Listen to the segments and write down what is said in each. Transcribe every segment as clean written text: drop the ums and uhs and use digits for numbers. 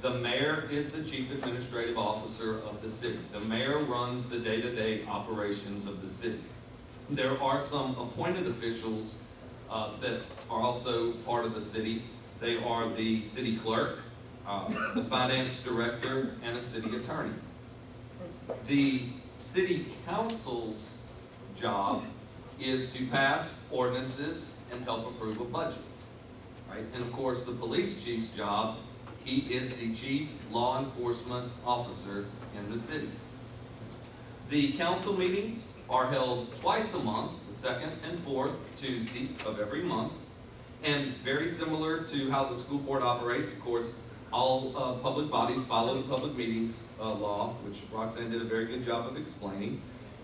The mayor is the chief administrative officer of the city. The mayor runs the day-to-day operations of the city. There are some appointed officials that are also part of the city. They are the city clerk, the finance director, and a city attorney. The city council's job is to pass ordinances and help approve a budget, right? And of course, the police chief's job, he is the chief law enforcement officer in the city. The council meetings are held twice a month, the second and fourth Tuesday of every month. And very similar to how the school board operates, of course, all public bodies follow the public meetings law, which Roxanne did a very good job of explaining.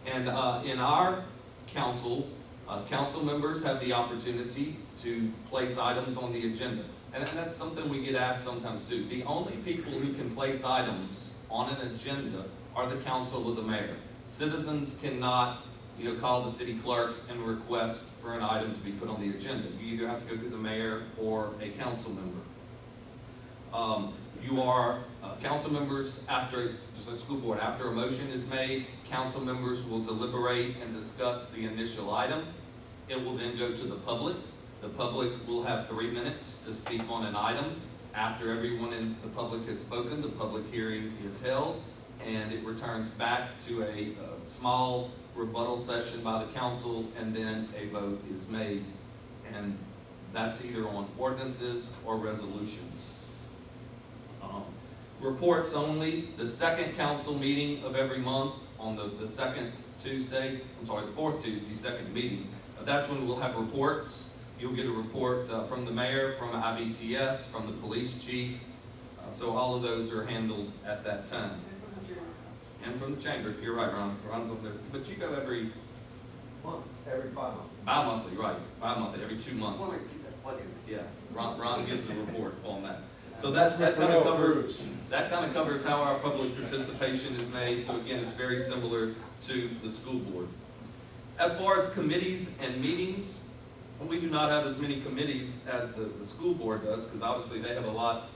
And in our council, council members have the opportunity to place items on the agenda. And that's something we get asked sometimes too. The only people who can place items on an agenda are the council or the mayor. Citizens cannot, call the city clerk and request for an item to be put on the agenda. You either have to go through the mayor or a council member. You are council members after, just like school board, after a motion is made, council members will deliberate and discuss the initial item. It will then go to the public. The public will have 3 minutes to speak on an item. After everyone in the public has spoken, the public hearing is held, and it returns back to a small rebuttal session by the council, and then a vote is made. And that's either on ordinances or resolutions. Reports only. The second council meeting of every month on the second Tuesday, the fourth Tuesday, second meeting. That's when we'll have reports. You'll get a report from the mayor, from IBTS, from the police chief. So all of those are handled at that time. And from the chamber. You're right, Ron. Ron's over there. But you go every month, every 5 months. Bi-monthly, right. Bi-monthly, every 2 months. Well, keep that plug in. Yeah, Ron gives a report on that. So that kind of covers how our public participation is made. So again, it's very similar to the school board. As far as committees and meetings, we do not have as many committees as the school board does, because obviously they have a lot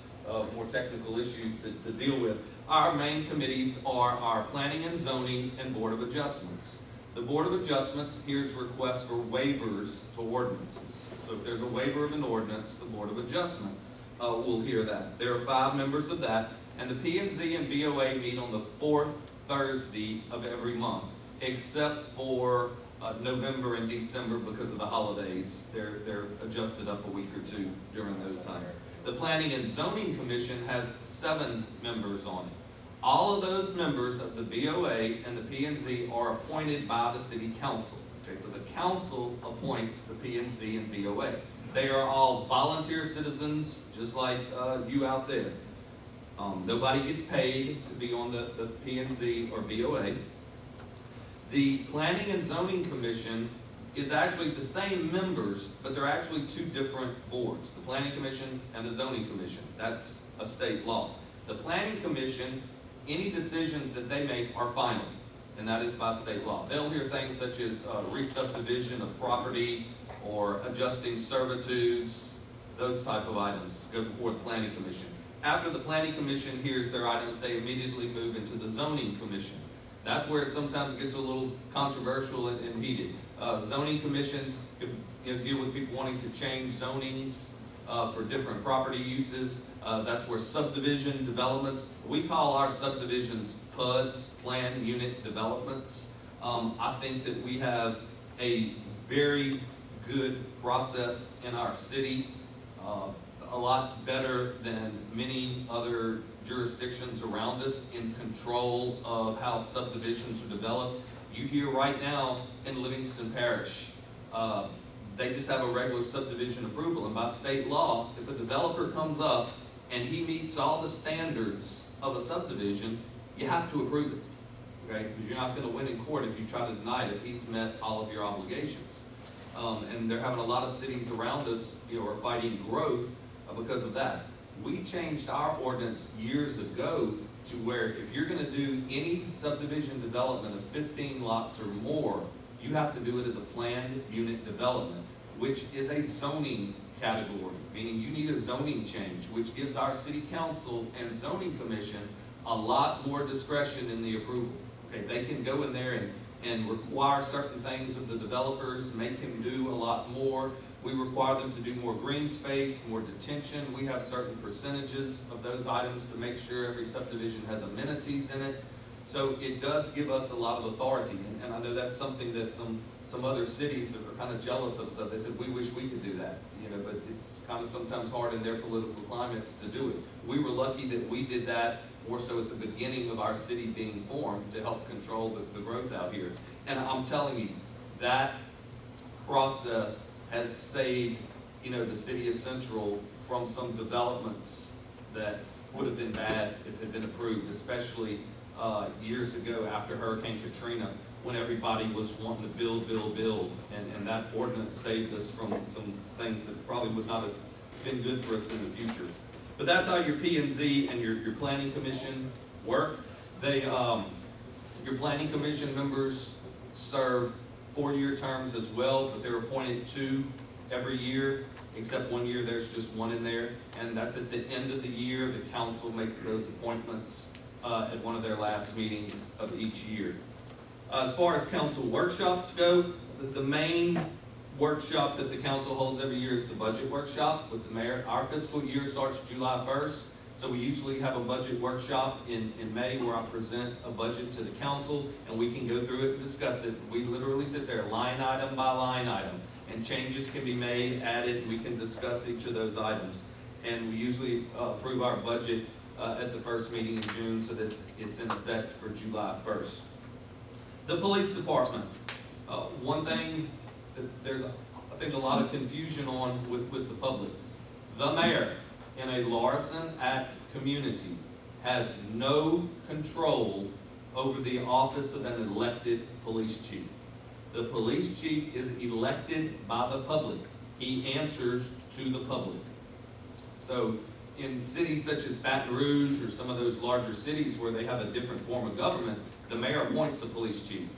more technical issues to deal with. Our main committees are our planning and zoning and board of adjustments. The board of adjustments hears requests for waivers to ordinances. So if there's a waiver of an ordinance, the board of adjustment will hear that. There are 5 members of that, and the P&Z and BOA meet on the 4th Thursday of every month, except for November and December because of the holidays. They're adjusted up a week or 2 during those times. The Planning and Zoning Commission has 7 members on it. All of those members of the BOA and the P&Z are appointed by the city council. Okay, so the council appoints the P&Z and BOA. They are all volunteer citizens, just like you out there. Nobody gets paid to be on the P&Z or BOA. The Planning and Zoning Commission is actually the same members, but they're actually 2 different boards. The Planning Commission and the Zoning Commission. That's a state law. The Planning Commission, any decisions that they make are final, and that is by state law. They'll hear things such as re-subdivision of property or adjusting servitudes, those type of items go before the Planning Commission. After the Planning Commission hears their items, they immediately move into the Zoning Commission. That's where it sometimes gets a little controversial and heated. Zoning commissions deal with people wanting to change zonings for different property uses. That's where subdivision developments, we call our subdivisions PUDs, planned unit developments. I think that we have a very good process in our city, a lot better than many other jurisdictions around us in control of how subdivisions are developed. You hear right now in Livingston Parish, they just have a regular subdivision approval, and by state law, if a developer comes up and he meets all the standards of a subdivision, you have to approve it, okay? Because you're not going to win in court if you try to deny it if he's met all of your obligations. And they're having a lot of cities around us, are fighting growth because of that. We changed our ordinance years ago to where if you're going to do any subdivision development of 15 lots or more, you have to do it as a planned unit development, which is a zoning category, meaning you need a zoning change, which gives our city council and zoning commission a lot more discretion in the approval. Okay, they can go in there and require certain things of the developers, make him do a lot more. We require them to do more green space, more detention. We have certain percentages of those items to make sure every subdivision has amenities in it. So it does give us a lot of authority, and I know that's something that some other cities are kind of jealous of us of. They said, we wish we could do that, but it's kind of sometimes hard in their political climates to do it. We were lucky that we did that more so at the beginning of our city being formed to help control the growth out here. And I'm telling you, that process has saved, the city of Central from some developments that would have been bad if it had been approved, especially years ago after Hurricane Katrina, when everybody was wanting to build, and that ordinance saved us from some things that probably would not have been good for us in the future. But that's how your P&Z and your planning commission work. Your planning commission members serve 4-year terms as well, but they're appointed 2 every year, except 1 year there's just 1 in there, and that's at the end of the year. The council makes those appointments at one of their last meetings of each year. As far as council workshops go, the main workshop that the council holds every year is the budget workshop with the mayor. Our fiscal year starts July 1st, so we usually have a budget workshop in May where I present a budget to the council and we can go through it and discuss it. We literally sit there line item by line item, and changes can be made, added, and we can discuss each of those items. And we usually approve our budget at the first meeting in June so that it's in effect for July 1st. The police department. One thing that there's, I think, a lot of confusion on with the public. The mayor in a Larson Act community has no control over the office of an elected police chief. The police chief is elected by the public. He answers to the public. So in cities such as Baton Rouge or some of those larger cities where they have a different form of government, the mayor appoints a police chief.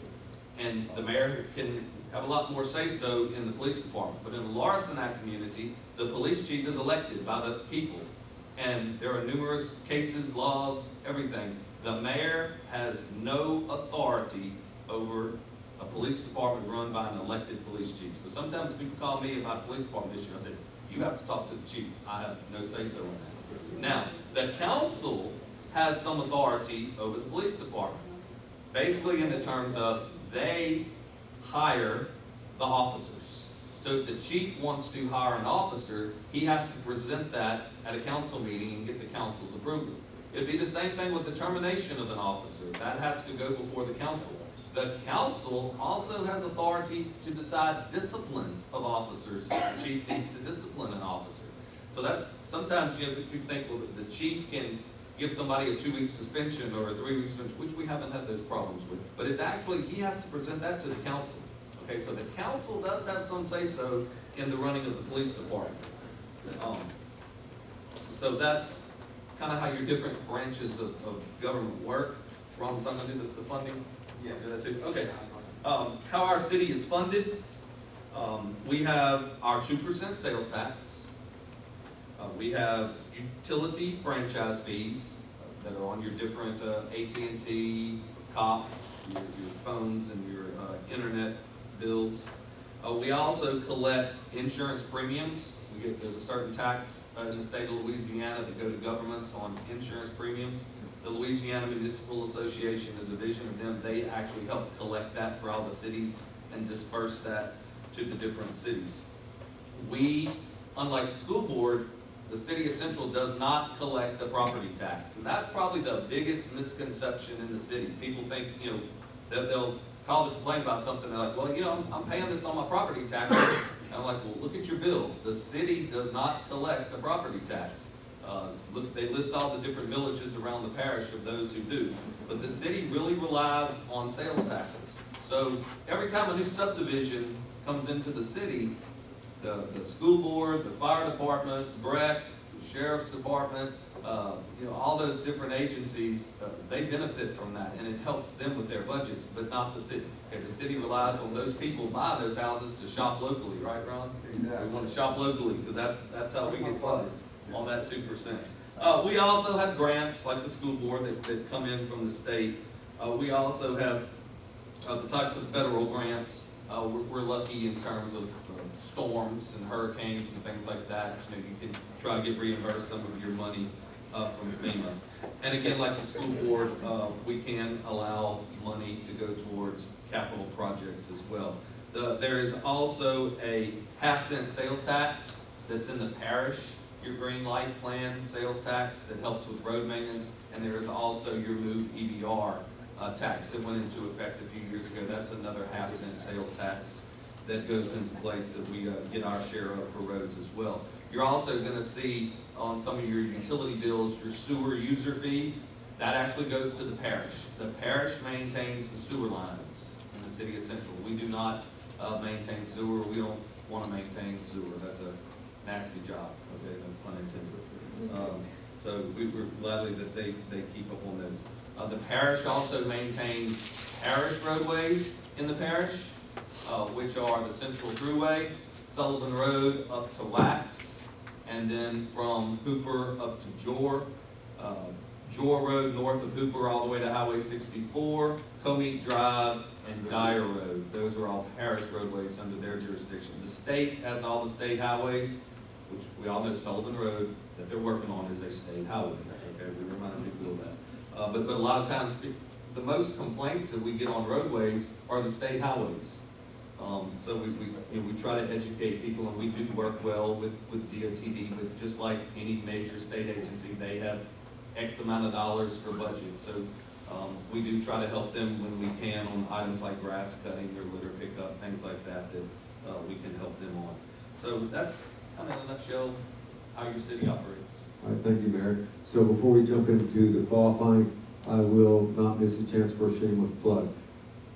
And the mayor can have a lot more say-so in the police department. But in the Larson Act community, the police chief is elected by the people. And there are numerous cases, laws, everything. The mayor has no authority over a police department run by an elected police chief. So sometimes people call me about a police department issue. I say, you have to talk to the chief. I have no say-so in that. Now, the council has some authority over the police department. Basically in the terms of they hire the officers. So if the chief wants to hire an officer, he has to present that at a council meeting and get the council's approval. It'd be the same thing with the termination of an officer. That has to go before the council. The council also has authority to decide discipline of officers. The chief needs to discipline an officer. So that's, sometimes people think, well, the chief can give somebody a 2-week suspension or a 3-week suspension, which we haven't had those problems with. But it's actually, he has to present that to the council. Okay, so the council does have some say-so in the running of the police department. So that's kind of how your different branches of government work. Ron's not going to do the funding? Yeah, do that too. Okay. How our city is funded. We have our 2% sales tax. We have utility franchise fees that are on your different AT&T, Cox, your phones and your internet bills. We also collect insurance premiums. There's a certain tax in the state of Louisiana that go to governments on insurance premiums. The Louisiana Municipal Association, the division of them, they actually help collect that for all the cities and disperse that to the different cities. We, unlike the school board, the city of Central does not collect the property tax. And that's probably the biggest misconception in the city. People think, they'll call to complain about something. They're like, well, I'm paying this on my property tax. And I'm like, well, look at your bill. The city does not collect the property tax. Look, they list all the different villages around the parish of those who do. But the city really relies on sales taxes. So every time a new subdivision comes into the city, the school board, the fire department, BREC, the sheriff's department, all those different agencies, they benefit from that, and it helps them with their budgets, but not the city. Okay, the city relies on those people buying those houses to shop locally, right, Ron? Exactly. We want to shop locally, because that's how we get funded on that 2%. We also have grants, like the school board, that come in from the state. We also have the types of federal grants. We're lucky in terms of storms and hurricanes and things like that. You can try to get reimbursed some of your money from FEMA. And again, like the school board, we can allow money to go towards capital projects as well. There is also a half-cent sales tax that's in the parish, your green light plan sales tax that helps with road maintenance, and there is also your MOVE EBR tax that went into effect a few years ago. That's another half-cent sales tax that goes into place that we get our share of for roads as well. You're also going to see on some of your utility bills, your sewer user fee, that actually goes to the parish. The parish maintains the sewer lines in the city of Central. We do not maintain sewer. We don't want to maintain sewer. That's a nasty job, okay, no pun intended. So we're glad that they keep up on those. The parish also maintains parish roadways in the parish, which are the Central Thruway, Sullivan Road up to Wax, and then from Hooper up to Jor, Jor Road north of Hooper all the way to Highway 64, Comeet Drive, and Dyer Road. Those are all parish roadways under their jurisdiction. The state has all the state highways, which we all know Sullivan Road that they're working on is a state highway. Okay, we remind people of that. But a lot of times, the most complaints that we get on roadways are the state highways. So we try to educate people, and we do work well with DOTD, but just like any major state agency, they have X amount of dollars for budget. So we do try to help them when we can on items like grass cutting or litter pickup, things like that, that we can help them on. So that's kind of in a nutshell how your city operates. All right, thank you, Mayor. So before we jump into the qualifying, I will not miss a chance for a shameless plug.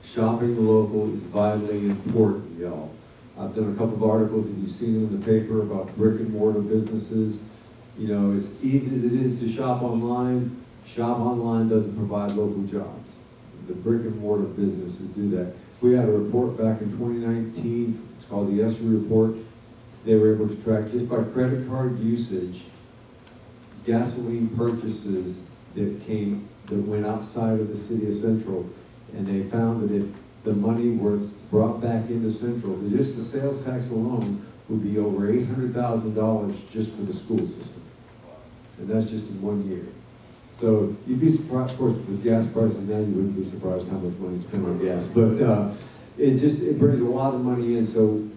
Shopping local is vitally important, y'all. I've done a couple of articles, if you've seen them in the paper, about brick and mortar businesses. You know, as easy as it is to shop online doesn't provide local jobs. The brick and mortar businesses do that. We had a report back in 2019, it's called the ESRI report. They were able to track just by credit card usage, gasoline purchases that went outside of the city of Central, and they found that if the money was brought back into Central, just the sales tax alone would be over $800,000 just for the school system. And that's just in 1 year. So you'd be surprised, of course, with gas prices now, you wouldn't be surprised how much money is spent on gas. But it brings a lot of money in. So,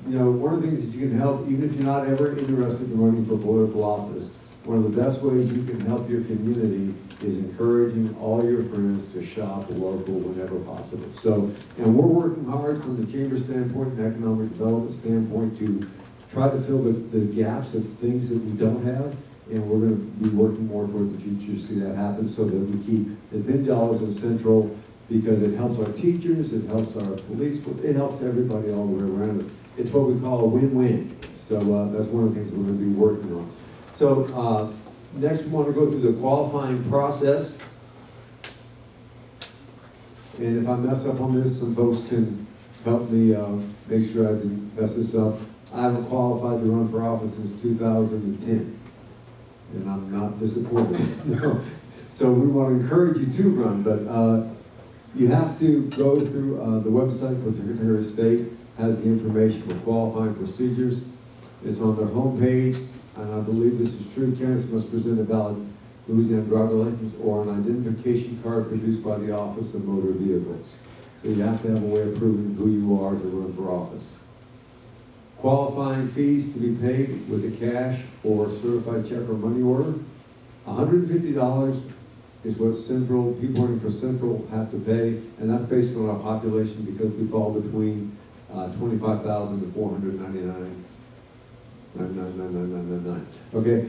you know, one of the things that you can help, even if you're not ever interested in running for political office, one of the best ways you can help your community is encouraging all your friends to shop local whenever possible. So, and we're working hard from the chamber standpoint and economic development standpoint to try to fill the gaps of things that we don't have, and we're going to be working more towards the future to see that happen so that we keep as many dollars in Central, because it helps our teachers, it helps our police, it helps everybody all the way around us. It's what we call a win-win. So that's one of the things we're going to be working on. So next we want to go through the qualifying process. And if I mess up on this, some folks can help me make sure I didn't mess this up. I haven't qualified to run for office since 2010. And I'm not disappointed. No. So we want to encourage you to run, but you have to go through the website for the Secretary of State, has the information for qualifying procedures. It's on their homepage. And I believe this is true, candidates must present a valid Louisiana driver license or an identification card produced by the Office of Motor Vehicles. So you have to have a way of proving who you are to run for office. Qualifying fees to be paid with a cash or certified check or money order. $150 is what people running for Central have to pay, and that's based on our population because we fall between 25,000 to 499. 99999. Okay,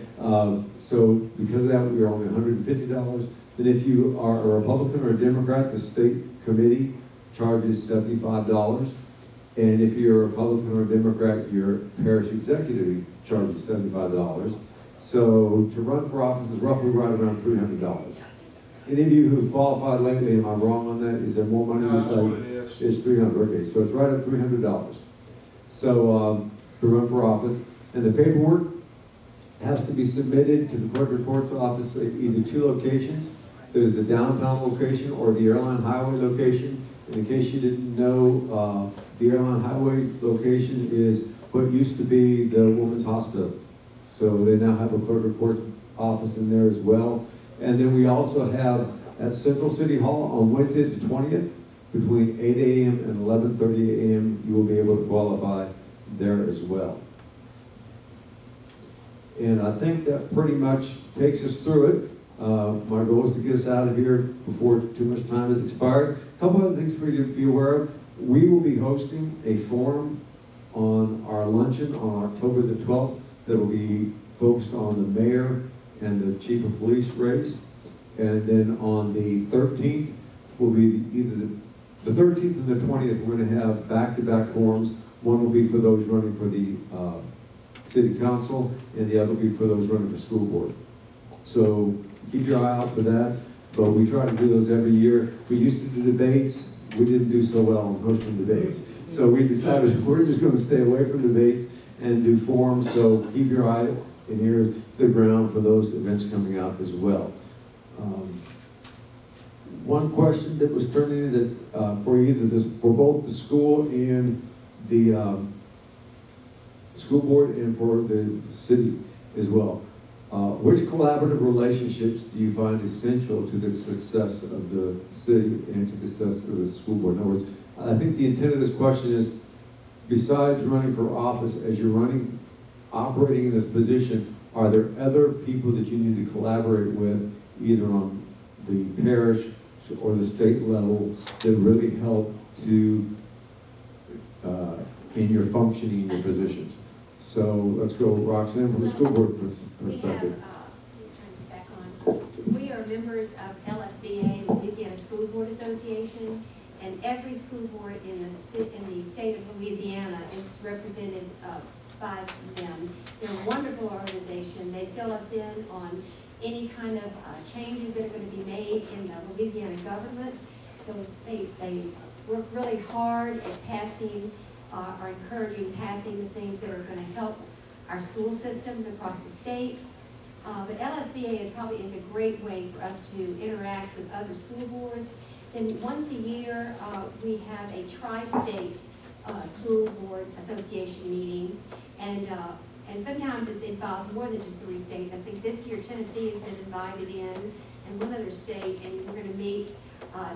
so because of that, we are only $150. Then if you are a Republican or a Democrat, the state committee charges $75. And if you're a Republican or a Democrat, your parish executive charges $75. So to run for office is roughly right around $300. Any of you who've qualified lately, am I wrong on that? Is there more money? No, that's what it is. It's $300, okay, so it's right at $300. So, to run for office, and the paperwork has to be submitted to the clerk of court's office at either two locations. There's the downtown location or the airline highway location. And in case you didn't know, the airline highway location is what used to be the women's hospital. So they now have a clerk of court's office in there as well. And then we also have at Central City Hall on Wednesday the 20th, between 8 a.m. and 11:30 a.m., you will be able to qualify there as well. And I think that pretty much takes us through it. My goal is to get us out of here before too much time has expired. A couple other things for you to be aware of. We will be hosting a forum on our luncheon on October the 12th that will be focused on the mayor and the chief of police race. And then on the 13th will be either the 13th and the 20th, we're going to have back-to-back forums. One will be for those running for the city council, and the other will be for those running for school board. So keep your eye out for that, but we try to do those every year. We used to do debates. We didn't do so well on hosting debates. So we decided we're just going to stay away from debates and do forums. So keep your eye and ears to the ground for those events coming out as well. One question that was turned in that for both the school and the school board and for the city as well. Which collaborative relationships do you find essential to the success of the city and to the success of the school board? In other words, I think the intent of this question is, besides running for office, as you're operating in this position, are there other people that you need to collaborate with, either on the parish or the state level, that really help to in your functioning in your positions? So let's go, Roxanne, from the school board perspective. Turn this back on. We are members of LSBA, Louisiana School Board Association, and every school board in the state of Louisiana is represented by them. They're a wonderful organization. They fill us in on any kind of changes that are going to be made in the Louisiana government. So they work really hard at passing or encouraging passing the things that are going to help our school systems across the state. But LSBA is a great way for us to interact with other school boards. Then once a year, we have a tri-state school board association meeting, and sometimes it involves more than just 3 states. I think this year Tennessee has been invited in, and one other state, and we're going to meet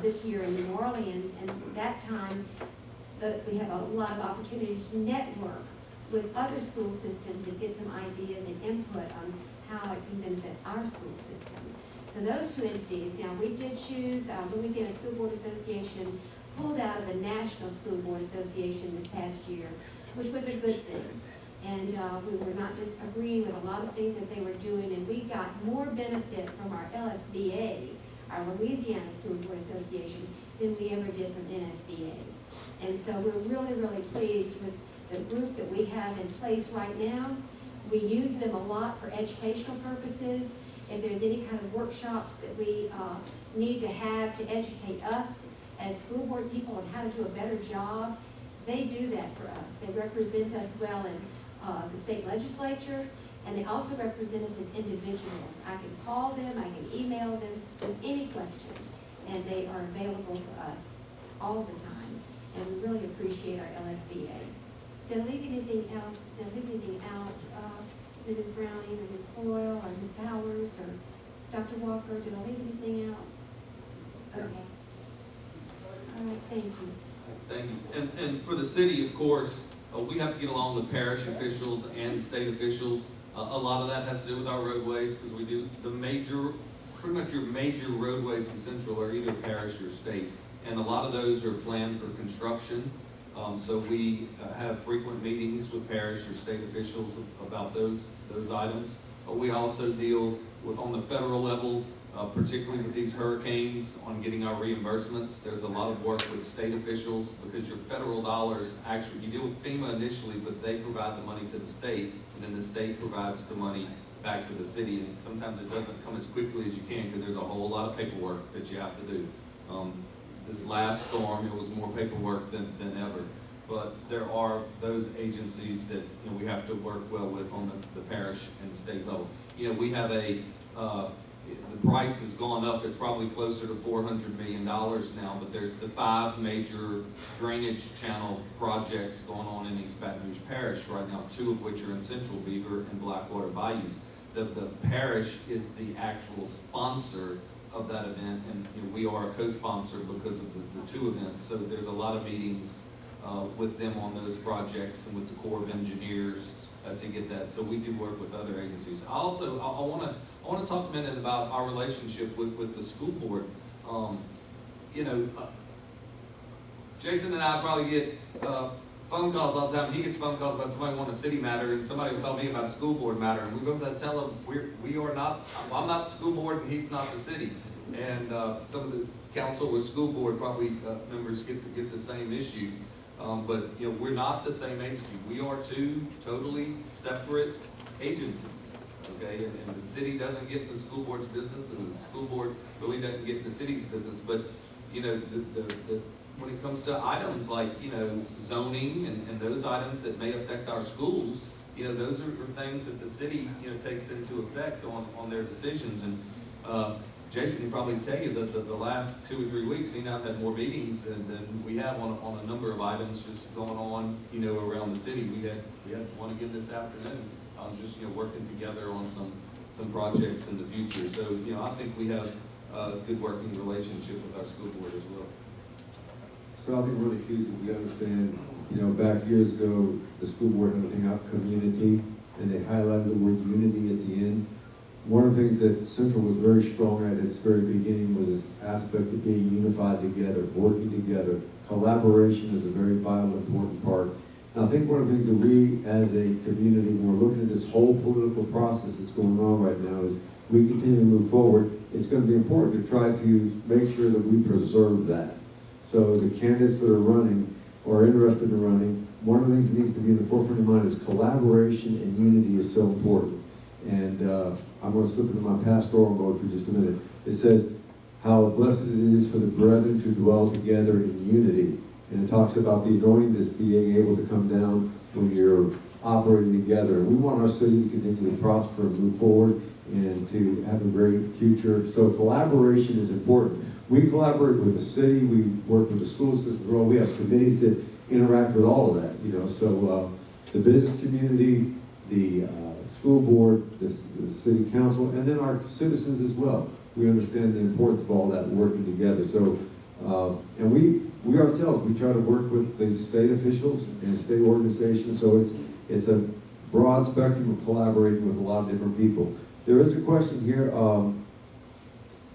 this year in New Orleans. And at that time, we have a lot of opportunities to network with other school systems and get some ideas and input on how it can benefit our school system. So those two entities, now we did choose Louisiana School Board Association, pulled out of the National School Board Association this past year, which was a good thing. And we were not just agreeing with a lot of things that they were doing, and we got more benefit from our LSBA, our Louisiana School Board Association, than we ever did from NSBA. And so we're really, really pleased with the group that we have in place right now. We use them a lot for educational purposes. If there's any kind of workshops that we need to have to educate us as school board people on how to do a better job, they do that for us. They represent us well in the state legislature, and they also represent us as individuals. I can call them, I can email them with any question, and they are available for us all the time. And we really appreciate our LSBA. Did I leave anything else? Did I leave anything out, Mrs. Browning or Ms. Hoyle or Ms. Powers or Dr. Walker? Did I leave anything out? Okay. All right, thank you. Thank you. And for the city, of course, we have to get along with parish officials and state officials. A lot of that has to do with our roadways, because we do pretty much your major roadways in Central are either parish or state. And a lot of those are planned for construction. So we have frequent meetings with parish or state officials about those items. We also deal with, on the federal level, particularly with these hurricanes, on getting our reimbursements. There's a lot of work with state officials, because your federal dollars, actually, you deal with FEMA initially, but they provide the money to the state, and then the state provides the money back to the city, and sometimes it doesn't come as quickly as you can, because there's a whole lot of paperwork that you have to do. This last storm, it was more paperwork than ever, but there are those agencies that, you know, we have to work well with on the parish and state level. You know, we have the price has gone up, it's probably closer to $400 million now, but there's the 5 major drainage channel projects going on in East Baton Rouge Parish right now, 2 of which are in Central Beaver and Blackwater Bayous. The parish is the actual sponsor of that event, and you know, we are a co-sponsor because of the 2 events, so there's a lot of meetings with them on those projects and with the Corps of Engineers to get that. So we do work with other agencies. I want to talk a minute about our relationship with the school board. You know, Jason and I probably get phone calls all the time. He gets phone calls about somebody wanting a city matter, and somebody will call me about a school board matter, and we both have to tell them we are not. I'm not the school board, and he's not the city. And some of the council or school board probably members get the same issue. But you know, we're not the same agency. We are 2 totally separate agencies. Okay, and the city doesn't get in the school board's business, and the school board really doesn't get in the city's business. But you know, when it comes to items like, you know, zoning and those items that may affect our schools, you know, those are things that the city, you know, takes into effect on their decisions. And Jason can probably tell you that the last 2 or 3 weeks, he and I've had more meetings than we have on a number of items just going on, you know, around the city. We had one again this afternoon, just, you know, working together on some projects in the future. So, you know, I think we have a good working relationship with our school board as well. So I think one of the keys that we understand, you know, back years ago, the school board had a thing out community, and they highlighted the word unity at the end. One of the things that Central was very strong at its very beginning was this aspect of being unified together, working together. Collaboration is a very vital, important part. And I think one of the things that we as a community, when we're looking at this whole political process that's going on right now, is we continue to move forward. It's going to be important to try to make sure that we preserve that. So the candidates that are running or are interested in running, one of the things that needs to be in the forefront of mind is collaboration and unity is so important. And I'm going to slip into my pastoral mode for just a minute. It says how blessed it is for the brethren to dwell together in unity. And it talks about the anointing that's being able to come down when you're operating together. And we want our city to continue to prosper and move forward and to have a great future. So collaboration is important. We collaborate with the city, we work with the school system, we have committees that interact with all of that, you know. So the business community, the school board, the city council, and then our citizens as well. We understand the importance of all that working together. So, and we ourselves, we try to work with the state officials and state organizations. So it's a broad spectrum of collaborating with a lot of different people. There is a question here.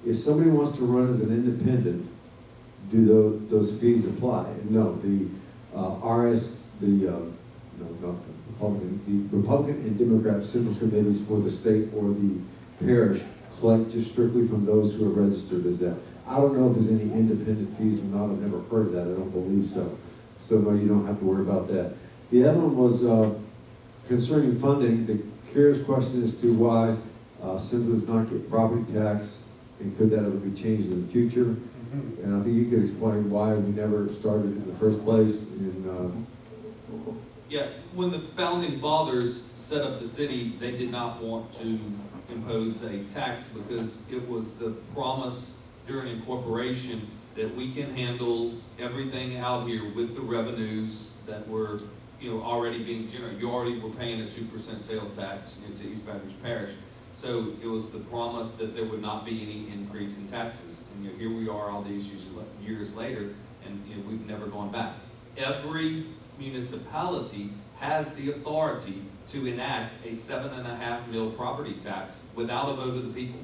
If somebody wants to run as an independent, do those fees apply? No, the Republican and Democrat Central Committees for the state or the parish collect just strictly from those who are registered as that. I don't know if there's any independent fees or not. I've never heard of that. I don't believe so. So no, you don't have to worry about that. The other one was concerning funding. The curious question as to why Central does not get property tax, and could that ever be changed in the future? And I think you could explain why we never started in the first place. Yeah, when the founding fathers set up the city, they did not want to impose a tax because it was the promise during incorporation that we can handle everything out here with the revenues that were, you know, already being generated. You already were paying a 2% sales tax into East Baton Rouge Parish. So it was the promise that there would not be any increase in taxes. And you know, here we are all these years later, and you know, we've never gone back. Every municipality has the authority to enact a 7.5 mil property tax without a vote of the people.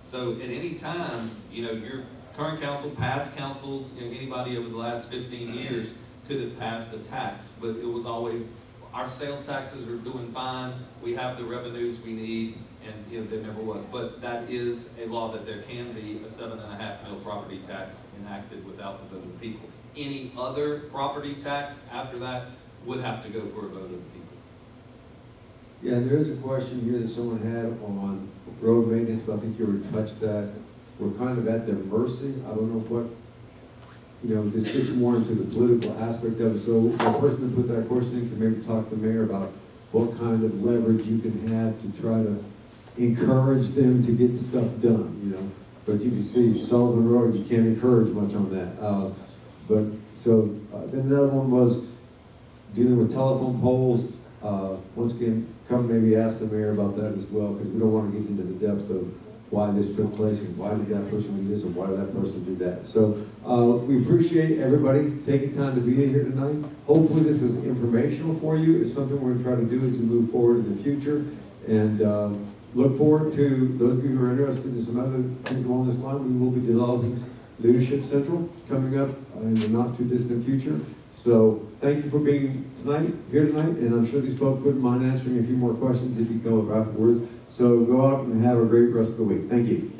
So at any time, you know, your current council, past councils, you know, anybody over the last 15 years could have passed a tax, but it was always, our sales taxes are doing fine, we have the revenues we need, and you know, there never was. But that is a law that there can be a 7.5 mil property tax enacted without the vote of the people. Any other property tax after that would have to go for a vote of the people. Yeah, and there is a question here that someone had on road maintenance, but I think you already touched that. We're kind of at their mercy. I don't know what, this gets more into the political aspect of it. So the person that put that question in can maybe talk to the mayor about what kind of leverage you can have to try to encourage them to get the stuff done. But you can see Sullivan Road, you can't encourage much on that. Then another one was dealing with telephone poles. Once again, come maybe ask the mayor about that as well, because we don't want to get into the depth of why this took place and why did that person do this and why did that person do that. So we appreciate everybody taking time to be here tonight. Hopefully this was informational for you. It's something we're going to try to do as we move forward in the future. And look forward to those of you who are interested in some other things along this line. We will be developing Leadership Central coming up in the not too distant future. So thank you for being here tonight, and I'm sure these folks wouldn't mind answering a few more questions if you come up afterwards. So go out and have a great rest of the week. Thank you.